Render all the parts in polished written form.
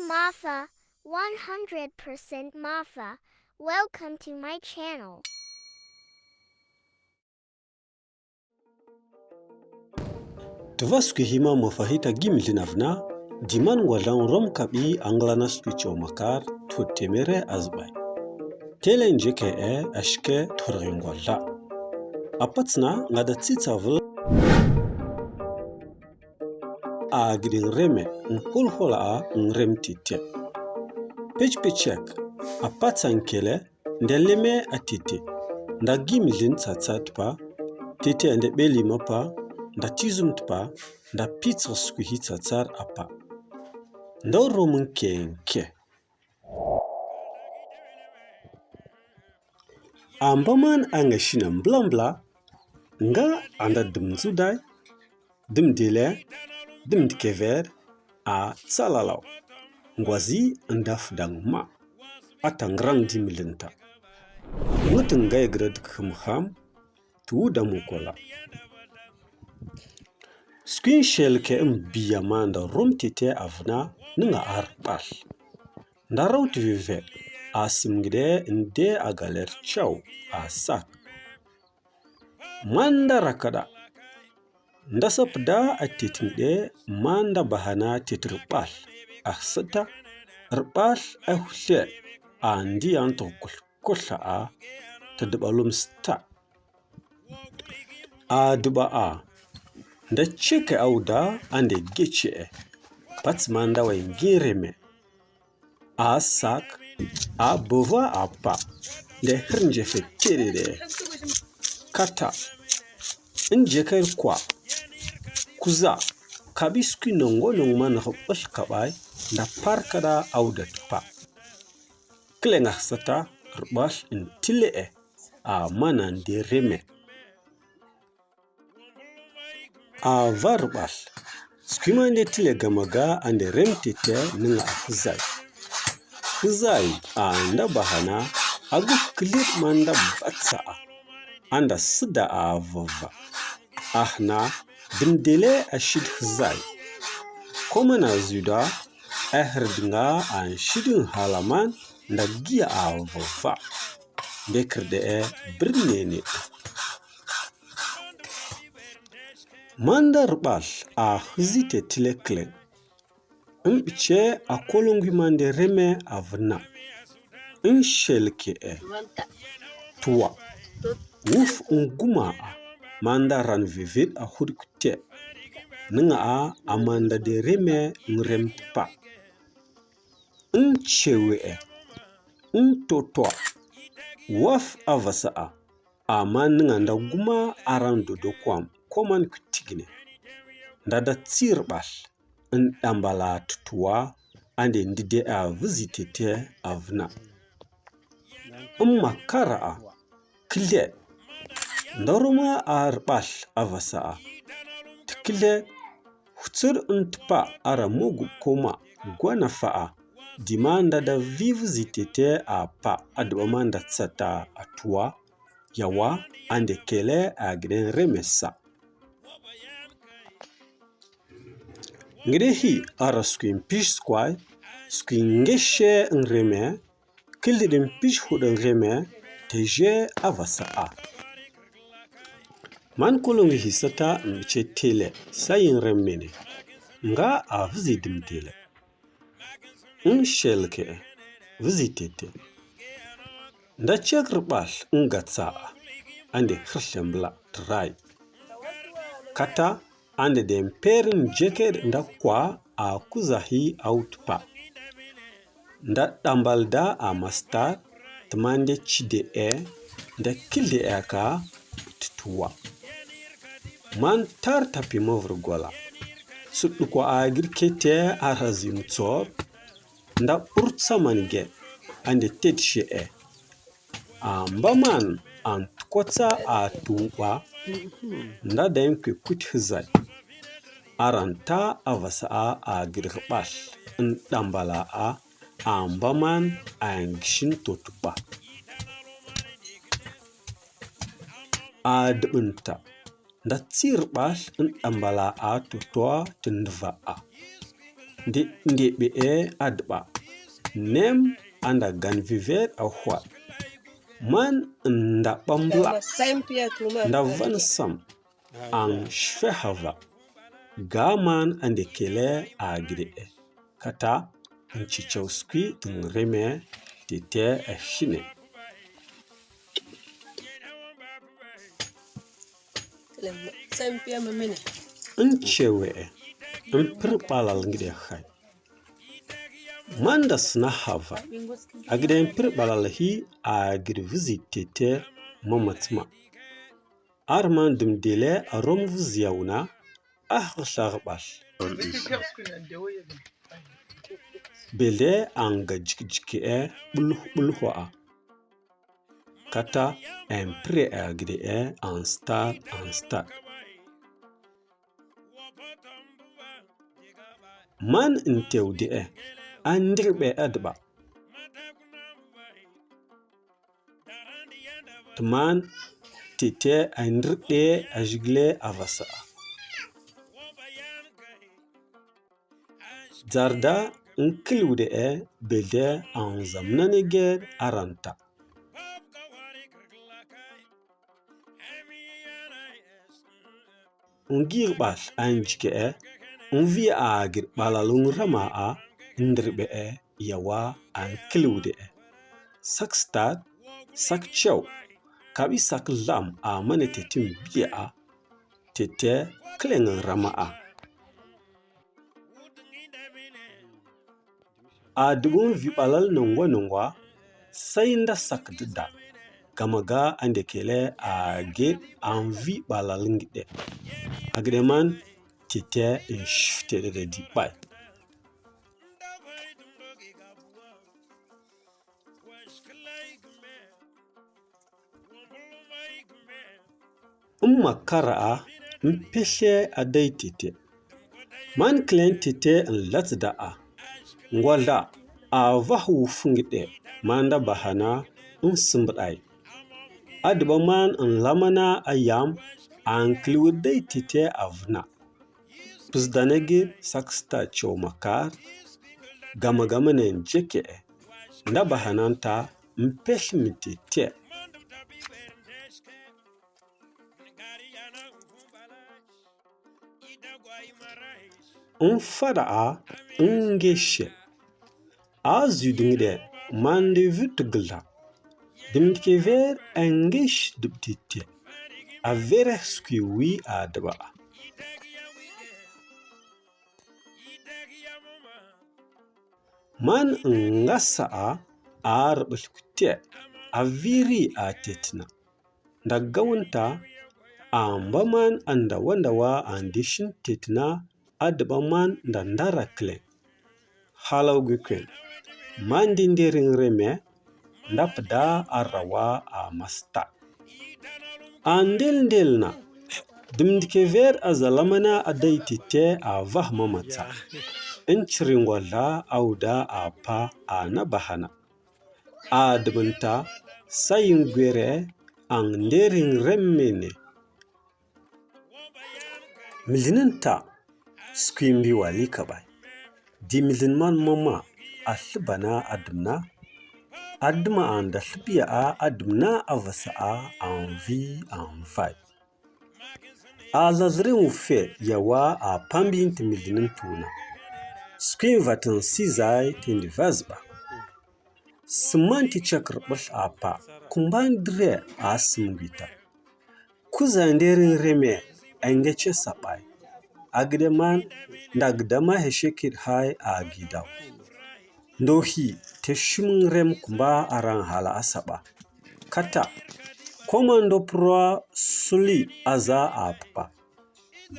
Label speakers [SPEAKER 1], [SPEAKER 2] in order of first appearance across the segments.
[SPEAKER 1] Mafa, 100% Mafa. Welcome to my channel.
[SPEAKER 2] Təva skwhiy ma mafahiy ta gimlin avna, diman ngwazla romə kaɓiy ngəlana skwhiy makar to temere azɓay. Tele jeke'e ashke turkuslkuslla'a ngwazla. Apacna ngada tsiy caval aagiɗə Nreme Nhwal-hwalla'a Nreme Tete. Pecpecek Apacna kele leme a Tete. Nda gimlin tsatsatpa, Tete ande ɓeli mapa, nda tizum tpa, nda pitsir skwhiy tsatsar apa. Nda romə nkee-ke. Ambaman anga shina mbla nga anda Dəm Dele, Dəm Ndikeveɗ a tsalalaw. Ngwazi nda fdang ma atangrang dimlinta. Ngutun Gəɗadək Həmham tu da mukola. Skwhiy nselike'e biya ma nda romə Tete avna nənga arɓal. Nda raw tviveɗ a simgeɗe nde a galer caw a sak. Manda rakaɗa. Nda sapda a tetngeɗe manda bahana tetrɓal a sita rɓal a huthle a ndiyan turkuslkuslla'a ta duɓalum sta. A duɓa a nda jeke'e awda ande jeke'e pat manda way nremə a sak a bova a pa nda hirnjefe terere kata jeke'e kwa kuza kaɓiy skwhiy nongo ma nhwal kaɓay nda parkaɗa awda tpa. Kele sata rɓal Tele'e a mana nremə. A va rɓal skwhiy ma nde Tele gamaga ande Nreme Tete nənga a hizay a nda bahana agu klir manda batsa'a anda sida a vava. Ahna Dəm Dele a shid hizay. Komana zuda a hirdinga a shidin halaman nda giya a vava. Bekirde'e birnene. Manda rɓal a hizi Tele klen. Mbice a kolongwi mande Nreme avna. Nselike'e tuwa. Wuf nguma'a manda ran vivid a hudkute. Nənga a amanda de Nreme Nreme tpa. Ncewe'e ntotwa waf avasa'a ama nənga nda guma aran dodo kwam koman kutigine. Nda da tsiy rɓal ndambala tutuwa ande ndide a vizi Tete avna. Makara'a kle nda romə a rɓal avasa'a tkle hutsir ntpa ara mogu koma gwana fa'a dima nda da vizi Tete a pa aduɓa ma nda tsata a tuwa yawa ande kele aagiɗə Nreme sa. Ngeɗe hi ara skwhiy mpish skway, skwhiy ngeshe Nreme, kildiɗi mpish huɗə Nreme teje avasa'a. Man kolongi hisata mbice Tele sayi Nreme ne nga a vizi Dəm Dele. Nselike'e vizi Tete. Nda cek rɓal ngatsa'a ande hirtle mbla tray. Kata ande de mperin jeke'e nda kwa a kuzahi awtpa. Nda ɗambalda a mastar tmande cide'e nda kilde'e ka tutuwa. Man tar tapi mavr gola. Suɗɗuko aagiɗə kete ara zimtsor nda ɓurtsa mange ande Tete ambaman antkotsa a tuɓa nda dayin kwekut hizay. Aranta avasa'a aagiɗə rɓal ndambala'a ambaman angishin totpa. A duɓunta nda tsiy rɓal ndambala'a totwa tndva'a. Ndike'e adɓa nem anda ganviver a Nhwal man nda ɓambla nda van sam an shfehava gaman ande kele aagiɗə kata nchichaw skwhiy Nreme Tete a hine. Nchewe'e mpirɓalal ngiɗe hay manda sna hava agiɗe mpirɓalal hi aagiɗ vizi Tete mamatsma arman Dəm Dele a rom vizi yawna ahg'aghɓal bele anga jeke'e ɓulhwalla'a kata empire aagiɗə an star man ntewde'e Nreme adɓa tman Tete ndirɗe azhigle avasa'a zarda nkilwde'e bele an zamnaneged aranta ngirɓal jeke'e nvi aagiɗ ɓalal nrema'a Nreme'e yawa nkilwde'e sak stad sak chaw kaɓiy sak zlam a mana Tete mbi'a Tete kleng nrema'a a dubun vi ɓalal nongwa sai nda sak dda gamaga ande kele aagiɗ anvi ɓalal ngiɗe agiɗe man Tete nshifteɗe di ɓay makara'a mpeshe adai Tete man klen Tete nlatsda'a ngwazla a vahu fungiɗe manda bahana nsimbɗay adɓa man nlamana ayam ankilwdai Tete avna pizdanegid sak sta chaw makar gamagamen jeke'e nda bahananta mpeshm Tete nfada'a ngeshe azudingde mande vutgla Dəm Ndikeveɗ ngesh dub Tete avere skwhiy adɓa man ngasa'a arɓlkute aviri a Tetna nda gawunta amba man andawa andishin Tetna adɓa man nda ndara kleng halawgikwen man ndinderin Nreme nda pda arawa a masta andelna Dəm Ndikeveɗ azalamana adai Tete a vah mamatsa nchiri ngwazla awda a pa a nabahana a dubunta sayin gwere an nderin Nremene mizlinta skwhiy mbi wali kaɓay di mizlen man mama a slibana adumna adma anda slibiya'a adumna avasa'a anvi anvay a zazrin wufe yawa a pambin mizlen tuna skwhiy vatin sizay tindivazɓa simanti chakrbul a pa kumban dire a simgwita kuza nderin Nreme angeche saɓay agiɗe man ndagdama heshekid hay aagiɗaw ndohi te shim Nrem kumba aran hala asaba kata komando pro suli aza appa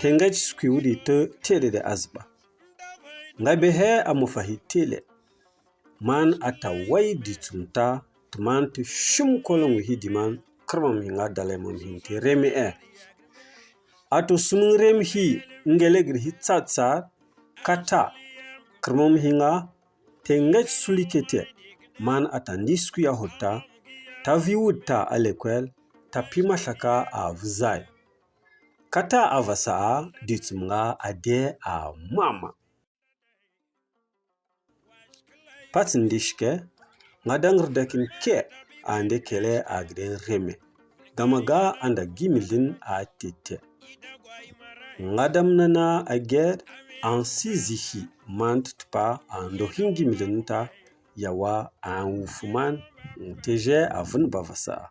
[SPEAKER 2] tengaj skwhiy wudi te Tele azɓa ngabehe a mafahiy Tele man ataway ditunta tman te shim kolong hidiman krmam hinga dalemam hinte Nreme'e ato sum Nrem hi ngelegr hi tsatsar kata krmam hinga tengaj nselike'e man atandi skwhiy ahota ta viwudta alekwel ta pimaslaka a vizay kata avasa'a ditsumnga ade a mama patsindishke ngadangrdek nkee-ke ande kele aagiɗə nreme gamaga anda gimizlen a Tete. Ngadamnana ageɗ an sizihi mant tpa andohin gimizlen ta yawa an wufuman nteje avun bavasa'a.